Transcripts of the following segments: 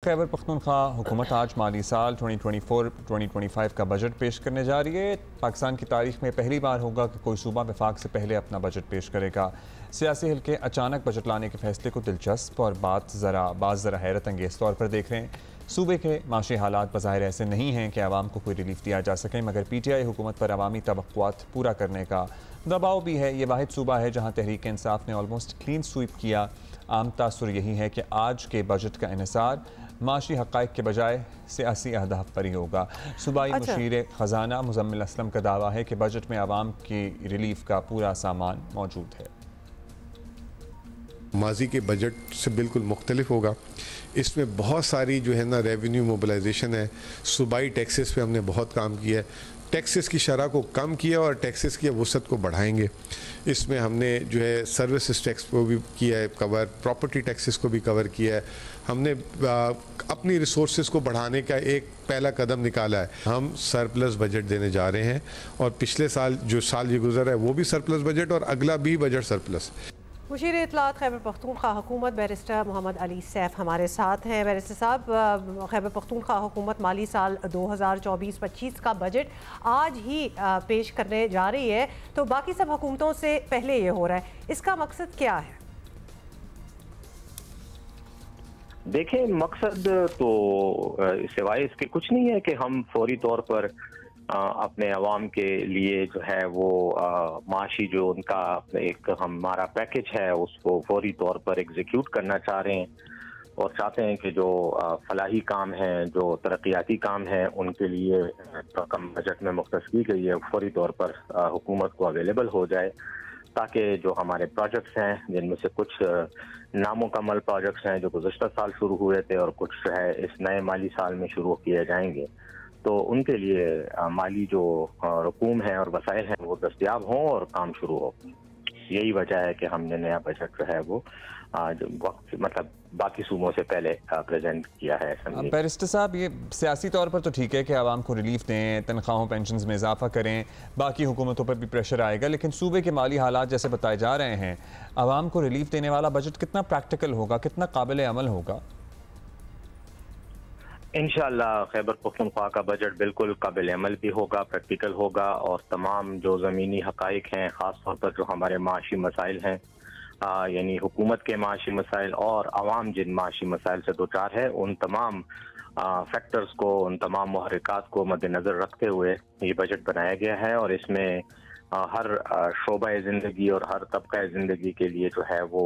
खैबर पख्तूनख्वा हुकूमत आज माली साल 2024-2025 का बजट पेश करने जा रही है। पाकिस्तान की तारीख में पहली बार होगा कि कोई सूबा वफाक से पहले अपना बजट पेश करेगा। सियासी हल्के अचानक बजट लाने के फैसले को दिलचस्प और बात ज़रा हैरत अंगेज़ तौर पर देख रहे हैं। सूबे के माशी हालात बज़ाहिर ऐसे नहीं हैं कि आवाम को कोई रिलीफ दिया जा सके, मगर PTI हुकूमत पर अवामी तवक्कुआत पूरा करने का दबाव भी है। ये वाहिद सूबा है जहाँ तहरीक इंसाफ ने ऑलमोस्ट क्लीन स्वीप किया। आम तासुर यही है कि आज के बजट का इन्हिसार माशी हक़ाइक़ के बजाय सियासी अहदाफ पर ही होगा। सूबाई मुशीर ख़जाना मुज़म्मिल असलम का दावा है कि बजट में आवाम की रिलीफ का पूरा सामान मौजूद है। माजी के बजट से बिल्कुल मुख्तलिफ होगा। इसमें बहुत सारी जो है ना रेवेन्यू मोबिलाइजेशन है। सूबाई टैक्सेस पे हमने बहुत काम किया है। टैक्सेस की शरह को कम किया और टैक्सेस की वसअत को बढ़ाएंगे। इसमें हमने जो है सर्विसेज टैक्स को भी किया है कवर, प्रॉपर्टी टैक्सेस को भी कवर किया है। हमने अपनी रिसोर्सेज को बढ़ाने का एक पहला कदम निकाला है। हम सरप्लस बजट देने जा रहे हैं और पिछले साल जो साल ये गुजरा है वो भी सरप्लस बजट और अगला भी बजट सरप्लस। मुशीर इत्तलात खैबर पख्तूनख्वा हुकूमत बैरिस्टर मोहम्मद अली सैफ हमारे साथ हैं। बैरिस्टर साहब, खैबर पख्तूनख्वा हुकूमत माली साल 2024-25 का बजट आज ही पेश करने जा रही है, तो बाकी सब हुकूमतों से पहले ये हो रहा है, इसका मकसद क्या है? देखें, मकसद तो सिवाय इसके कुछ नहीं है कि हम फौरी तौर पर अपने अवाम के लिए जो है वो माशी जो उनका एक हमारा पैकेज है उसको फौरी तौर पर एग्जीक्यूट करना चाह रहे हैं और चाहते हैं कि जो फलाही काम हैं, जो तरक्याती काम हैं, उनके लिए रकम बजट में मुख्तस की गई है फौरी तौर पर हुकूमत को अवेलेबल हो जाए, ताकि जो हमारे प्रोजेक्ट्स हैं जिनमें से कुछ नामुकम्मल प्रोजेक्ट्स हैं जो गुज़श्ता साल शुरू हुए थे और कुछ जो है इस नए माली साल में शुरू किए जाएंगे, तो उनके लिए माली जो रकूम है और वसाइल हैं वो दस्तयाब हों और काम शुरू हो। यही वजह है कि हमने नया बजट जो है वो वक्त मतलब बाकी सूबों से पहले प्रेजेंट किया है। बैरिस्टर साहब, ये सियासी तौर पर तो ठीक है कि आवाम को रिलीफ दें, तनख्वाहों पेंशन्स में इजाफा करें, बाकी हुकूमतों पर भी प्रेशर आएगा, लेकिन सूबे के माली हालात जैसे बताए जा रहे हैं, आवाम को रिलीफ देने वाला बजट कितना प्रैक्टिकल होगा, कितना काबिल अमल होगा? इंशाअल्लाह खैबर पख्तूनख्वा का बजट बिल्कुल काबिल अमल भी होगा, प्रैक्टिकल होगा और तमाम जो ज़मीनी हक़ाइक़ हैं, ख़ास तौर पर जो हमारे माशी मसाइल हैं, यानी हुकूमत के माशी मसाइल और आवाम जिन माशी मसाइल से दो चार है, उन तमाम फैक्टर्स को, उन तमाम मुहर्रिकात को मद्देनज़र रखते हुए ये बजट बनाया गया है और इसमें हर शोबा ज़िंदगी और हर तबका ज़िंदगी के लिए जो है वो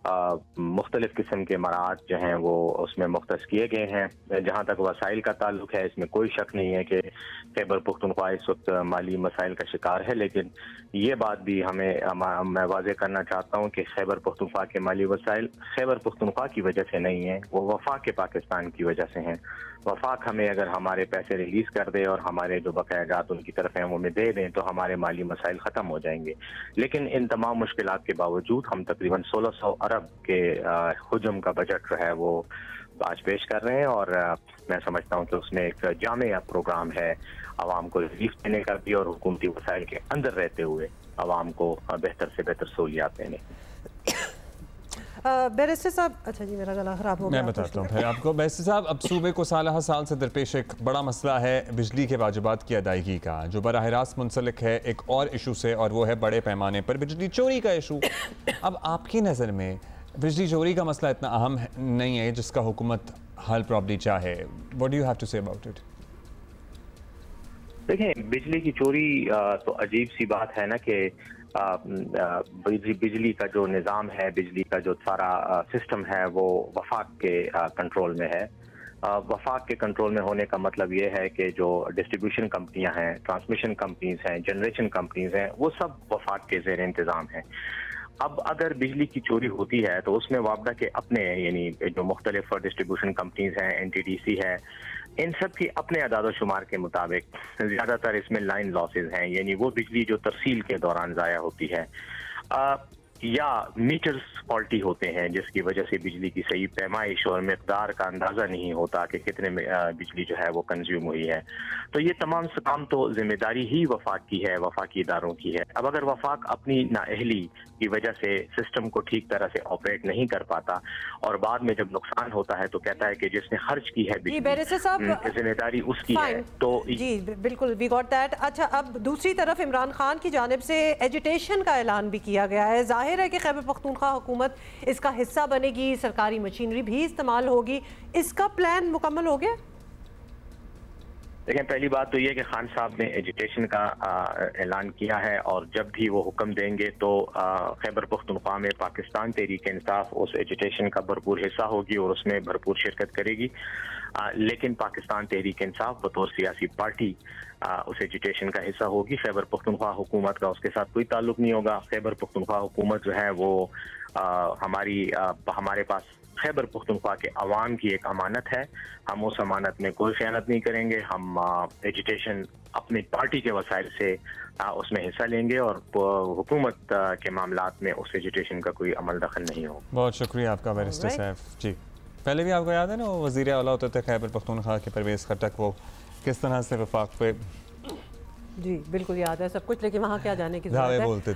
मुख्तलिफ किस्म के मराहत जो हैं वो उसमें मुख्तस किए गए हैं। जहाँ तक वसाइल का ताल्लुक है, इसमें कोई शक नहीं है कि खैबर पख्तूनख्वा इस वक्त माली मसाइल का शिकार है, लेकिन ये बात भी मैं वाज़ेह करना चाहता हूँ कि खैबर पख्तूनख्वा के माली वसाइल खैबर पख्तूनख्वा की वजह से नहीं है, वो वफाक पाकिस्तान की वजह से हैं। वफाक हमें अगर हमारे पैसे रिलीज़ कर दे और हमारे जो बकायाजात उनकी तरफ हैं वो हमें दे दें तो हमारे माली मसाइल ख़त्म हो जाएंगे। लेकिन इन तमाम मुश्किलात के बावजूद हम तकरीबन 1600 अरब के हुजम का बजट जो है वो आज पेश कर रहे हैं और मैं समझता हूँ कि उसमें एक जामिया प्रोग्राम है आवाम को रिलीफ देने का भी और हुकूमती वसाइल के अंदर रहते हुए आवाम को बेहतर से बेहतर सहूलियात देने। बैरिस्टर साहब, अच्छा जी, मेरा गला खराब हो गया, मैं बताता हूँ फिर आपको। बैरिस्टर साहब, अब सूबे को साल साल से दरपेश एक बड़ा मसला है बिजली के वाजिबात की अदायगी का, जो बराह रास्त मुंसलिक है एक और इशू से, और वो है बड़े पैमाने पर बिजली चोरी का इशू। अब आपकी नज़र में बिजली चोरी का मसला इतना अहम नहीं है जिसका हुकूमत हल प्रॉब्ली चाहे? What do you have to say about it? देखें, बिजली की चोरी तो अजीब सी बात है ना कि बिजली का जो निज़ाम है, बिजली का जो सारा सिस्टम है वो वफाक के कंट्रोल में है। वफाक के कंट्रोल में होने का मतलब ये है कि जो डिस्ट्रीब्यूशन कंपनियां हैं, ट्रांसमिशन कंपनीज हैं, जनरेशन कंपनीज हैं, वो सब वफाक के ज़ेर इंतज़ाम हैं। अब अगर बिजली की चोरी होती है तो उसमें वापडा के अपने यानी जो मुख्तलिफ डिस्ट्रीब्यूशन कंपनीज हैं, NTDC है, इन सब की अपने अदाद शुमार के मुताबिक ज़्यादातर इसमें लाइन लॉसेज हैं, यानी वो बिजली जो तरसील के दौरान ज़ाया होती है। या मीटर्स फॉल्टी होते हैं जिसकी वजह से बिजली की सही पैमाइश और मिकदार का अंदाज़ा नहीं होता कि कितने में बिजली जो है वो कंज्यूम हुई है। तो ये तमाम काम तो जिम्मेदारी ही वफाक की है, वफाकी इदारों की है। अब अगर वफाक अपनी नाअहली की वजह से सिस्टम को ठीक तरह से ऑपरेट नहीं कर पाता और बाद में जब नुकसान होता है तो कहता है कि जिसने खर्च की है बिजली, जिम्मेदारी उसकी है। तो जी बिल्कुल, वी गॉट दैट। अच्छा, अब दूसरी तरफ इमरान खान की जानिब से एजुटेशन का ऐलान भी किया गया है। जाहिर है कि खैबर पख्तूनख्वा हुकूमत इसका हिस्सा बनेगी, सरकारी मशीनरी भी इस्तेमाल होगी। इसका प्लान मुकम्मल हो गया? देखें, पहली बात तो ये कि खान साहब ने एजुटेशन का ऐलान किया है और जब भी वो हुक्म देंगे तो खैबर पख्तूनख्वा में पाकिस्तान तहरीक इंसाफ उस एजुटेशन का भरपूर हिस्सा होगी और उसमें भरपूर शिरकत करेगी। लेकिन पाकिस्तान तहरीक इंसाफ बतौर सियासी पार्टी उस एजुटेशन का हिस्सा होगी। खैबर पख्तूनख्वा हुकूमत का उसके साथ कोई ताल्लुक नहीं होगा। खैबर पख्तूनख्वा हुकूमत जो है वो हमारे पास खैबर पख्तूनख्वा के अवाम की एक अमानत है। हम उस अमानत में कोई खयानत नहीं करेंगे। हम एजुटेशन अपनी पार्टी के वसाइल से उसमें हिस्सा लेंगे और हुकूमत के मामलात में उस एजुटेशन का कोई अमल दखल नहीं होगा। बहुत शुक्रिया आपका बैरिस्टर सैफ जी। पहले भी आपको याद है ना वो वज़ीर आला होते थे खैबर पख्तूनख्वा के परवेज़ खट्टक, वो किस तरह से वफाक पे जी बिल्कुल याद है सब कुछ, लेकिन वहाँ क्या जाने की ज़रूरत है। बोलते